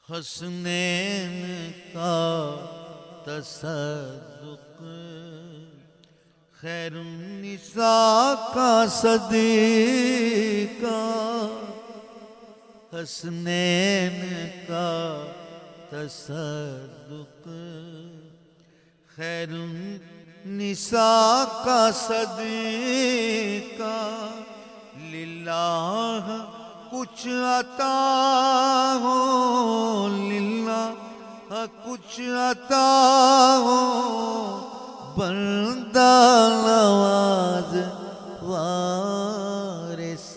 حسنین کا تصدق خیر النساء کا صدقہ، حسنین کا تصدق خیر النساء کا صدقہ، للہ کچھ عطا ہو، للہ کچھ عطا ہو، بندہ نواز وارث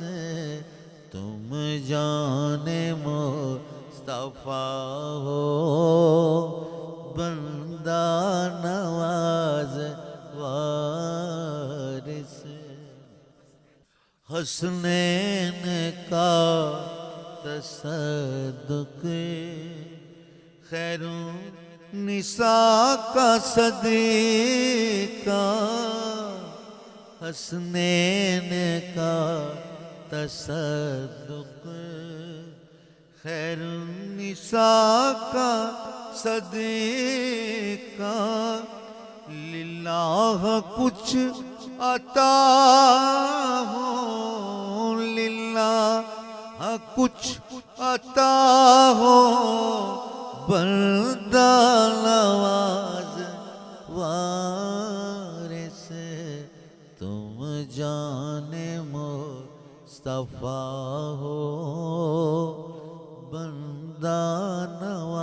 تم جان مصطفیٰ ہو، بندہ نواز وارث۔ حسنین کا تصدق خیر النساء کا صدقہ، حسنین کا تصدق خیر النساء کا صدقہ، للہ کچھ عطا ہو، للہ کچھ عطا ہو، بندہ نواز وارث تم جان مصطفیٰ ہو، بندہ نواز